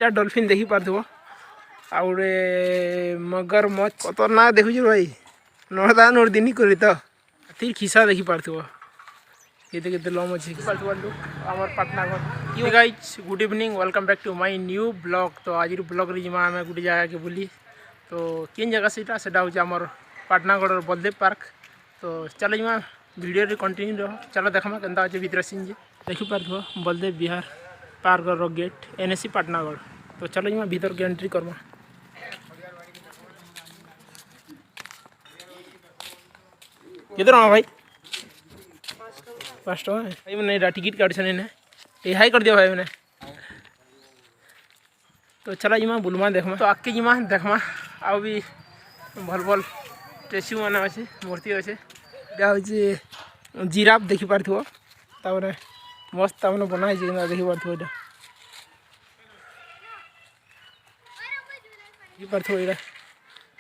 या डॉल्फिन देखी पार्थो आ गोटे मगर मच खतरनाक देखु भाई नर्दा नर्दिनी कर तो हाथी खिसा देखी पार्थो केते केते लम अच्छे आमर Patnagarh. You guys good evening welcome back to my new blog. तो आज ब्लॉग रे जिमा आम गोटे जगह के बुली तो किन जगह सेटा हूँ आमर पाटनागढ़ बलदेव पार्क। तो चलो जिमा वीडियो रे कंटिन्यू रह चलो देखमा केनता अच्छे भीतर सीन जे देखि पार्थो बलदेव बिहार पार्क रो गेट एनएसी पाटनागढ़। तो चलो जिमा भीतर के एंट्री करमा। किधर आ भाई 5 टका भाई मैंने टिकट काट छने ये हाई कर दिया भाई मैंने। तो चला जिमा बुलमा देखमा तो आके जिमा देखमा आ भी भल भल स्टेच्यू माने अच्छे मूर्ति अच्छे हूँ जिराफ देखी पार्थो तापर मस्त तामने बनाई देखी पार्थो यहाँ देखी पार्थो यहाँ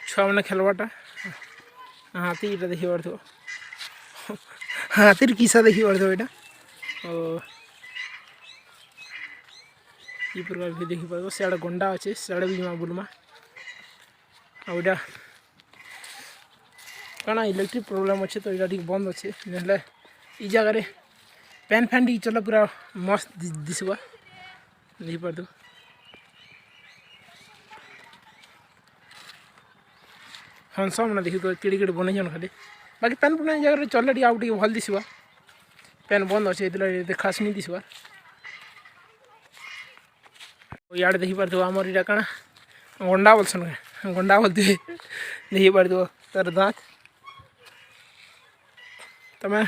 छुआ मैंने खेलवाटा हाथी यहाँ देखी पार्थो हाथीर किसा देखी पार्थो यहाँ ये प्रकार भी देखी पार्थो सियाड़े गंडा अच्छे सियाड़े भी जिमा बुलमा आउटा कण इलेक्ट्रिक प्रोब्लेम अच्छे तो यहाँ बंद अच्छे ना ये जगह पैन फैन टी चला पूरा मस्त दिशवा देखी पार्थो। हंस मैंने देखी तो किड़ी किड़ी बन खाली बाकी पैन पुना जगह चल आउ टे भल दिशवा पैन बंद अच्छे ये खास नहीं दिशवा। इे देखी पार्थो आमर यहाँ कण गंडा बोलसन गंडा बोलते देखी पार्थो तार दाँत तमें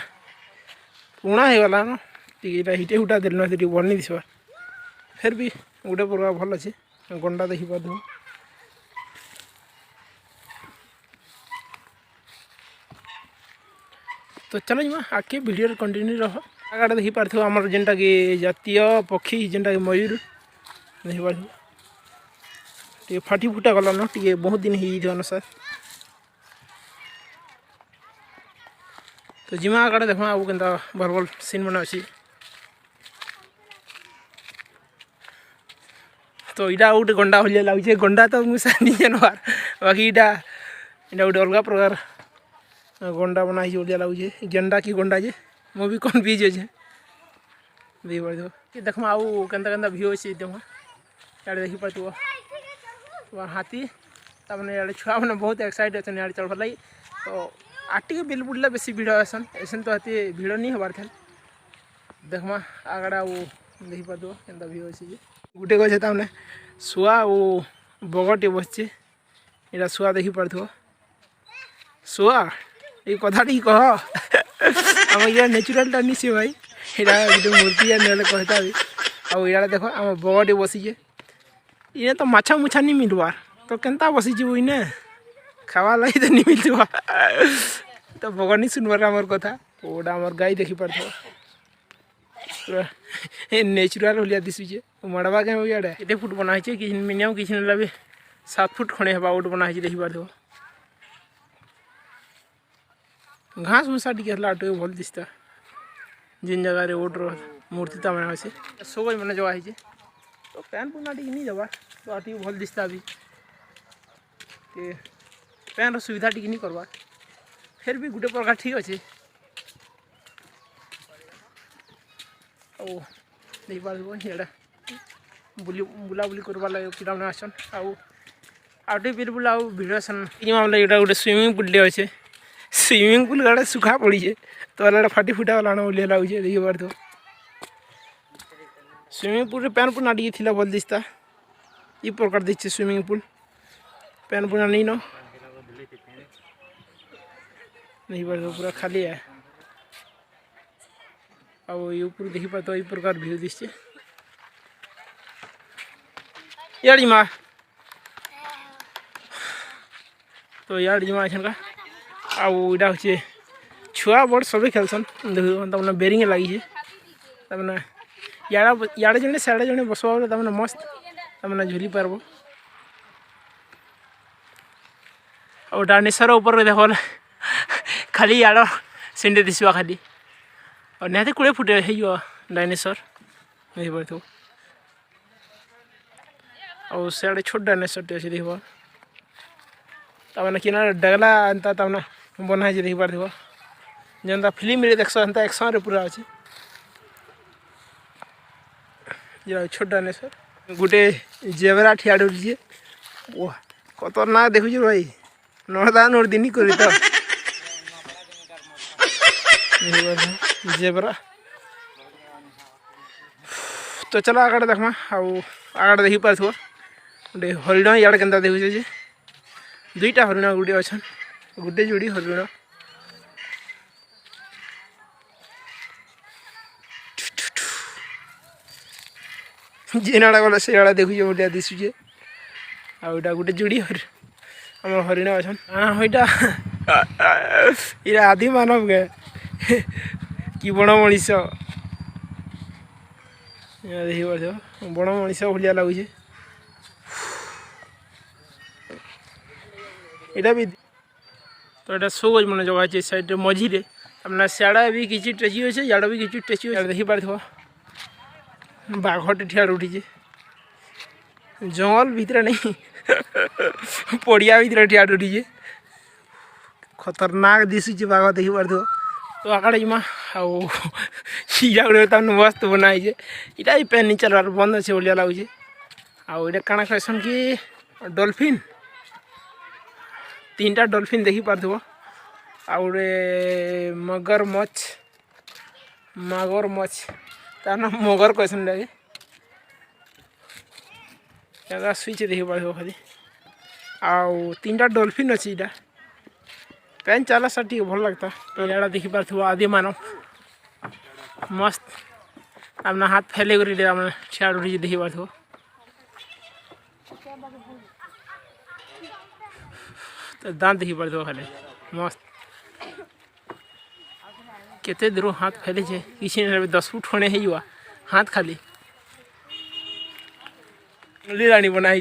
पुणा हो गला न हिटे हुटा देल बनी दिशा फिर भी गोटे प्रकार भल अच्छे गंडा देखी पार्थो। तो चलो जिमा आके वीडियो कंटिन्यू रह आगे देखी पार्थो आमर जेनटा कि जातीय पक्षी जेनटा कि मयूर देखी पार्थो टे फाटी फुटा गला न टे बहुत दिन हो सर। तो जिमा आगे देखा आउ के भल भल सीन मैंने अच्छी तो यहाँ गोटे गंडा भलिया लगे गंडा तो मुझे नहीं जानवार बाकी यहाँ गोटे अलग प्रकार गंडा बना बढ़िया लगे गेंडा की गंडा जे मो भी कन्फ्यूज अच्छे देख पार्थो कि देखमा आउ केनता व्यू अच्छे यहाँ देखी पार्थो हाथी तमें यहाँ छुआ मैंने बहुत एक्साइट अच्छे यहाँ चल लगे। तो आटे बिल बुड़ला बेसी भिड़ आसन ऐसा तो हाथी भिड़ नहीं हबार थे देखमा आगड़ा आउ देखी पार्थो केनता व्यू अच्छे गोटे गए तमें शुआ और बगटे बसचे यहाँ शुआ देखी पार्थो शुआ ये कथा टी कह आम ये नेचुराल टानी सी भाई यहाँ गोटे मूर्ति ना कहता भी आउ यहाँ देख आम बगटे बसीचे ये तो माछा मुछा नहीं मिलवार तो केनता बसीचे इने खावा लगी तो नहीं मिलवा तो बगनी सुनवार आमर कथा ओडा आमर गाई देखी पार्थो पूरा नेचुराल भलिया दिशुचे मड़वा के इे एटे फुट बनाई कि मिनिमम किसी ना भी 7 फुट खड़े हवा ओट बनाई देखी पार्थो घास भूसा टी आटे भल दिसता जिन जगह ओट्र मूर्ति तमें अच्छे सब मैंने जगह तो पैन पुना टी नहीं जबा तो आटे भल दिसता अभी पैन सुविधा टी नहीं करवा फिर भी गोटे प्रकार ठीक अच्छे देख पार्बो यहाँ बुलाबुली करवा लगे पिला आसन आउटे बिल्कुल आउ भिड़ आसन यहाँ गोटे स्विमिंग पुल अच्छे स्विमिंग पुल गाड़े सुखा पड़ी तो वाला फाटी फुटा वाला बोलिया लगे देखी पार्थो स्विमिंग पुल पैन पुना टी थी भल दिसता ये प्रकार दिखे स्विमिंग पुल पैन पुना नहीं न नहीं पार्थो पूरा खाली है और ये ऊपर देखी पार्थो ये प्रकार व्यू दिशे यार जिमा तो यार जिमा का आउ यहाँ हूँ छुआ बड़ सब खेलसन देख बेरिंग लगी तमें इे जड़े साड़े जड़े बसवा तमें मस्त तमें झुली पार्ब और डायनासोर ऊपर देख खाली यार सेंडे दिशा खाली और निहती 20 फुट हो डायनासोर देख पार्थो और सियाड़े छोट डायनासोर अच्छे देख तमें किना डगला एंता तमें बना देख पार जनता फिल्म रे देखस एंता एक्शन रे पूरा अच्छे छोट डायनासोर गोटे जेबरा ठिया डुलछे वाह खतरनाक देखुछ भाई नर्दा नर्दिनी करी जेबरा तो चलो आगे देखमा आगे देखी पार गोटे हरिण इे के देखुचे जे दुईटा हरिण गोटे अच्छा गोटे जोड़ी हरिण जेनाड़ा गला से देखुचे बढ़िया दिशुचे आईटा गोटे जोड़ी आम हरिण अच्छा हाँ यहाँ आदि मानव गे कि बण मनीष देखी पार बण मनीष भाया लगुचे यहाँ भी तो यहाँ शो गज मन जगह है साइड मझीरे तमना सियाड़ा भी किसी टेची अच्छे इड़ा भी किसी टेची अच्छे देखी पार बाघटे ठिया उठी जंगल भितर नहीं पड़िया भितर ठिया उठी खतरनाक दिशुचे बाघ देखी पार तो आगे जीमा आईटा गोटे मस्त बनाई इटा भी पेन नहीं चलवार बंद अच्छे बढ़िया लगुचे आईटा काଣା कहसन कि डॉल्फिन तीन टा डॉल्फिन देखी पार आउे मगरमच्छ तार ना मगर कहसन लगे स्विच देखी पार खाली आउ तीन टा डॉल्फिन अच्छी इटा पैन चला सा ठीक भल लगता तो देखी पार आदि मानव मस्त अपना हाथ फैले कर ठिया उठी देखी पार तो दांत देखी पार खाली मस्त केते दूर हाथ फैले किसी 10 फुट खड़े है हाथ खाली लीलाणी बनाई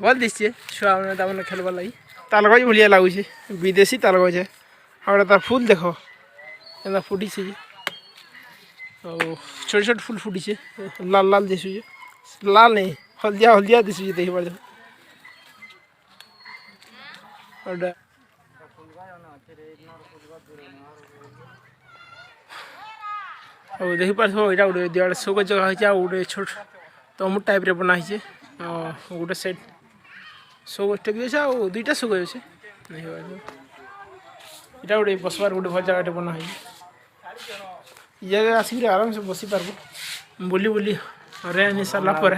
भल दिशे छुआ मैंने खेलबार लगी तालगज भाया लगुचे विदेशी तालगज है और तार फूल देख एंता फुटी छोट छोट फूल फुटी लाल लाल दिशुचे लाल नहीं हल्दिया हल्दिया दिशुचे देखी पार और देखी पार यहाँ गोटे दिवाड़ शो जगह है गोटे छोट तमुट टाइप रे बनाई गोटे साइड शो गजटे भी अच्छे दुईटा शो गज अच्छे यहाँ गोटे बसबार गोटे भल जगह बनाई जगह आसिक आराम से बसी पार बुली बुली रे आनी सारापर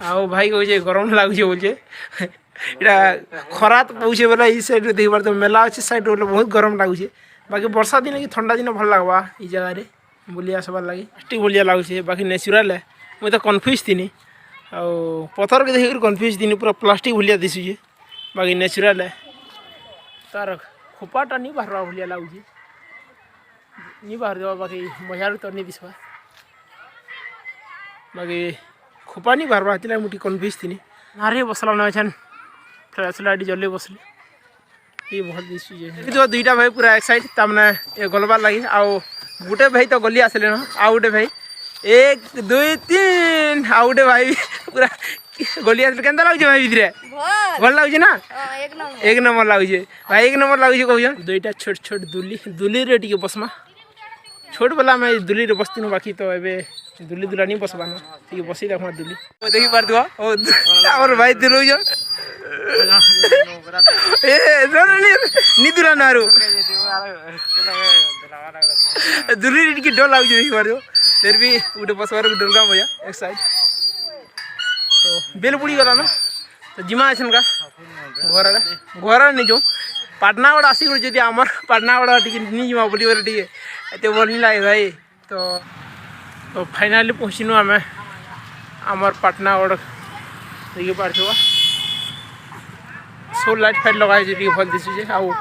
आओ भाई कहे गरम लगुचे बोलचे यहाँ खरा तो पौचे बोला ये साइड देख पार मेला अच्छे साइड बोले बहुत गरम लगुचे बाकी वर्षा दिन कि ठंडा दिन भल लगवा ये जगह बुली आसबार लगे प्लास्टिक भलिया लगुचे बाकी नेचुराल है मुझे तो कन्फ्यूज थी पथर के देख कन्फ्यूज थी पूरा प्लास्टिक भलिया दिशुचे बाकी नेचुराल है तार खोपाटा नहीं बाहर भलिया लगुचे नहीं बाहर देवा बाकी बजार तो नहीं दिशा बाकी खोपा नहीं बाहर बाहर मुझे कन्फ्यूज थी नारे बसला ना छान फ्लैश लाइट जल्दी बसले ये बहुत दिशुचे तो दुईटा भाई पूरा एक साइड तमने ये गलबार लगी आउ गोटे भाई तो गली आसले ना आउ गोटे भाई 1 2 3 आउ गोटे भाई पूरा गली आसले केनता लगुचे भाई भितरे भल लगुचे ना एक नंबर लगुचे भाई 1 नंबर लगुचे कहून दुईटा छोट छोट दुली रे टिके बसमा छोट बेला मैं दुली रे बसती बाकी तो ए दुली दुला नहीं बसबा ना ठीक बसी देख दुली देखी पार भाई दुलू नी दुला ना दुली की डर लगुचे देखी पार फिर भी गोटे बसबार डोलगा भैया एक साइड तो बेल बुड़ी गला ना तो जिमा आसन का घर नहीं जाऊँ पाटनागढ़ आसिक जब आमर पाटनागढ़ टी नहीं जिमा बोली टे एत भल नहीं लगे भाई तो फाइनाली पहुँचनु आम आमर पाटनागढ़ देखी पार सो लाइट फाइट लगे भल दिशुचे आउ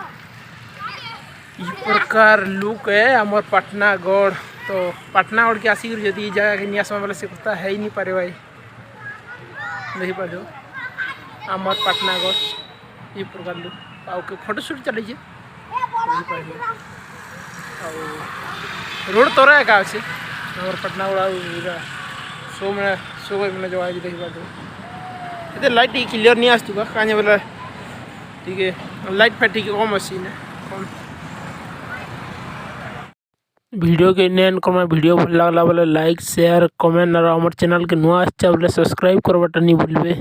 प्रकार लुक है आमर पाटनागढ़ तो पाटनागढ़ के आसिक जदि जगह के नहीं आसमा बोले से कथा है ही नहीं पारे भाई देखी पार आमर पाटनागढ़ ये प्रकार लुक आउ के फोटोशूट चली रोड तोरा एका अच्छे आमर पाटनागढ़ शो मैंने जो आज देखी पार्थ ये लाइट टी क्लियर नहीं आसतुका कहीं बोला ठीक है लाइट फाइट ठीक कम अच्छी ना कम वीडियो के एंड कर वीडियो भल लगला बोले लाइक शेयर कमेंट और हमारे चैनल के नुआ बोले सब्सक्राइब कर बटन नहीं भूलबे।